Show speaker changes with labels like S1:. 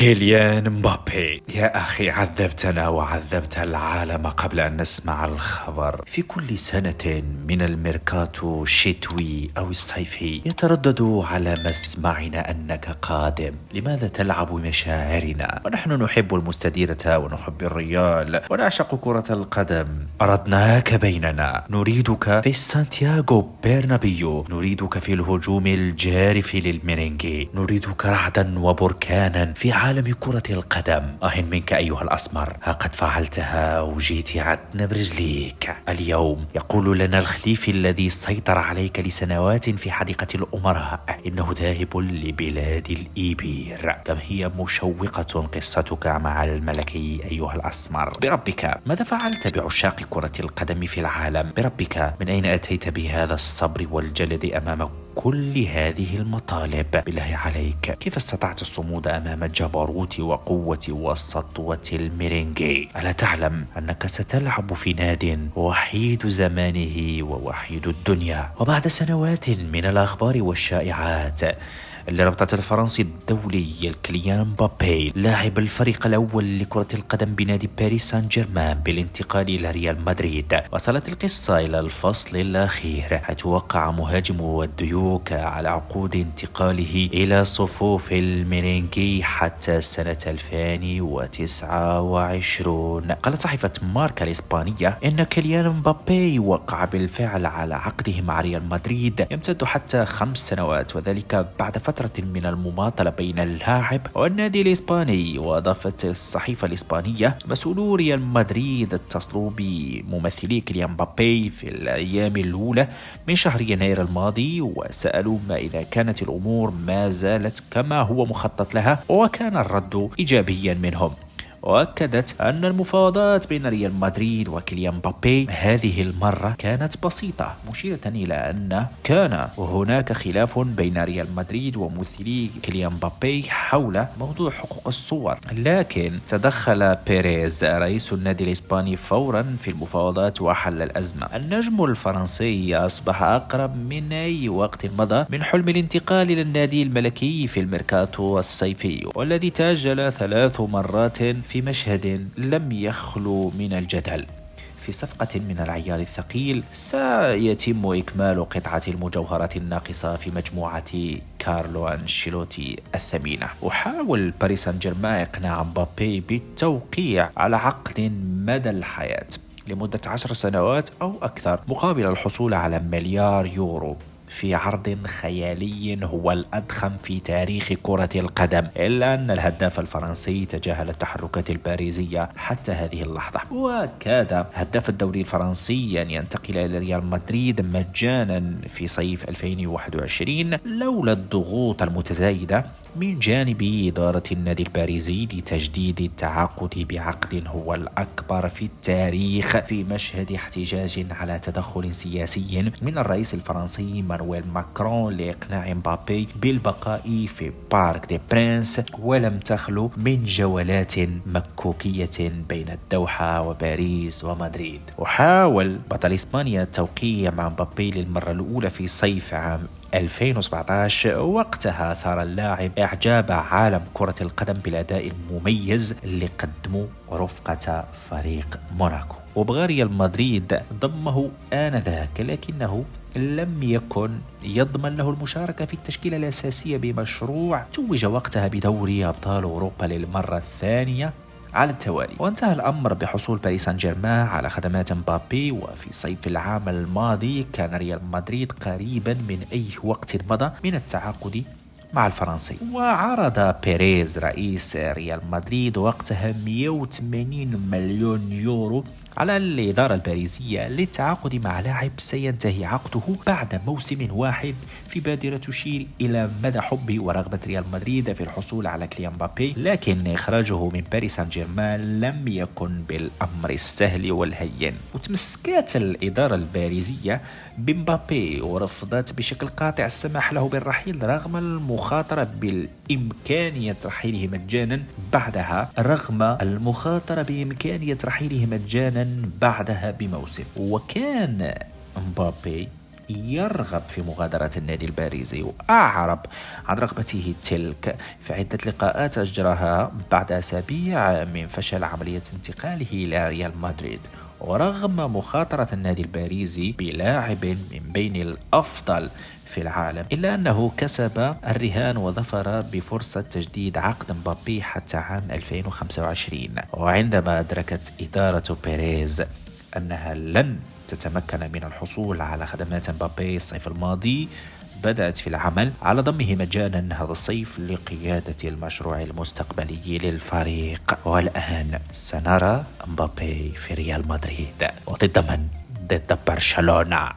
S1: كيليان مبابي، يا أخي عذبتنا وعذبت العالم قبل أن نسمع الخبر. في كل سنة من الميركاتو الشتوي أو الصيفي يتردد على مسمعنا أنك قادم. لماذا تلعب مشاعرنا ونحن نحب المستديرة ونحب الريال ونعشق كرة القدم؟ أردناك بيننا، نريدك في سانتياغو برنابيو، نريدك في الهجوم الجارف للميرينغي، نريدك رعدا وبركانا في عالم كرة القدم. منك أيها الأسمر، ها قد فعلتها وجيت عدنا برجليك. اليوم يقول لنا الخليفي الذي سيطر عليك لسنوات في حديقة الأمراء إنه ذاهب لبلاد الإيبير. كم هي مشوقة قصتك مع الملكي أيها الأسمر. بربك ماذا فعلت بعشاق كرة القدم في العالم؟ بربك من أين أتيت بهذا الصبر والجلد أمام كل هذه المطالب؟ بالله عليك كيف استطعت الصمود أمام جبروت وقوة وسطوة الميرينغي؟ ألا تعلم أنك ستلعب في ناد وحيد زمانه ووحيد الدنيا؟ وبعد سنوات من الأخبار والشائعات لرابطة الفرنسي الدولي كيليان مبابي لاعب الفريق الأول لكرة القدم بنادي باريس سان جيرمان بالانتقال إلى ريال مدريد، وصلت القصة إلى الفصل الأخير حيث وقع مهاجم والديوك على عقود انتقاله إلى صفوف الميرينغي حتى سنة 2029. قالت صحيفة ماركا الإسبانية إن كيليان مبابي وقع بالفعل على عقده مع ريال مدريد يمتد حتى 5 سنوات، وذلك بعد فترة من المماطلة بين اللاعب والنادي الإسباني. وأضافت الصحيفة الإسبانية مسؤولو ريال مدريد اتصلوا بممثلي كيليان مبابي في الأيام الأولى من شهر يناير الماضي وسألوا ما إذا كانت الأمور ما زالت كما هو مخطط لها، وكان الرد إيجابيا منهم. وأكدت أن المفاوضات بين ريال مدريد وكيليان مبابي هذه المرة كانت بسيطة، مشيرة إلى أن كان هناك خلاف بين ريال مدريد وممثلي كيليان مبابي حول موضوع حقوق الصور، لكن تدخل بيريز رئيس النادي الإسباني فورا في المفاوضات وحل الأزمة. النجم الفرنسي أصبح أقرب من أي وقت مضى من حلم الانتقال إلى النادي الملكي في الميركاتو الصيفي، والذي تأجل 3 مرات في مشهد لم يخلو من الجدل. في صفقة من العيار الثقيل سيتم إكمال قطعة المجوهرات الناقصة في مجموعة كارلو أنشيلوتي الثمينة. وحاول باريس سان جيرمان إقناع مبابي بالتوقيع على عقد مدى الحياة لمدة 10 سنوات أو أكثر مقابل الحصول على مليار يورو في عرض خيالي هو الأضخم في تاريخ كرة القدم. إلا أن الهداف الفرنسي تجاهل التحركات الباريزية حتى هذه اللحظة، وكاد هداف الدوري الفرنسي أن ينتقل إلى ريال مدريد مجانا في صيف 2021 لولا الضغوط المتزايدة من جانب إدارة النادي الباريزي لتجديد التعاقد بعقد هو الأكبر في التاريخ في مشهد احتجاج على تدخل سياسي من الرئيس الفرنسي مانويل ماكرون لإقناع مبابي بالبقاء في بارك دي برينس. ولم تخلو من جولات مكوكية بين الدوحة وباريس ومدريد. وحاول بطل إسبانيا التوقيع مع مبابي للمرة الأولى في صيف عام 2017. وقتها أثار اللاعب إعجاب عالم كرة القدم بالأداء المميز اللي قدمه رفقة فريق موناكو، وبغى ريال مدريد ضمه آنذاك، لكنه لم يكن يضمن له المشاركة في التشكيلة الأساسية بمشروع توج وقتها بدوري أبطال أوروبا للمرة الثانية على التوالي. وانتهى الأمر بحصول باريس سان جيرمان على خدمات مبابي. وفي صيف العام الماضي كان ريال مدريد قريبا من أي وقت مضى من التعاقد مع الفرنسي. وعرض بيريز رئيس ريال مدريد وقتها 180 مليون يورو على الإدارة الباريزية للتعاقد مع لاعب سينتهي عقده بعد موسم واحد، في بادرة تشير إلى مدى حب ورغبة ريال مدريد في الحصول على كيليان مبابي. لكن إخراجه من باريس سان جيرمان لم يكن بالأمر السهل والهين، وتمسكت الإدارة الباريزية بمبابي ورفضت بشكل قاطع السماح له بالرحيل رغم المخاطرة بإمكانية رحيله مجانا بعدها بموسم. وكان مبابي يرغب في مغادرة النادي الباريسي، وأعرب عن رغبته تلك في عدة لقاءات أجراها بعد أسابيع من فشل عملية انتقاله إلى ريال مدريد. ورغم مخاطرة النادي الباريسي بلاعب من بين الأفضل في العالم، إلا أنه كسب الرهان وظفر بفرصة تجديد عقد مبابي حتى عام 2025. وعندما أدركت إدارة بيريز أنها لن تتمكن من الحصول على خدمات مبابي الصيف الماضي، بدأت في العمل على ضمه مجانا هذا الصيف لقيادة المشروع المستقبلي للفريق. والآن سنرى مبابي في ريال مدريد، وضد من؟ ضد برشلونة.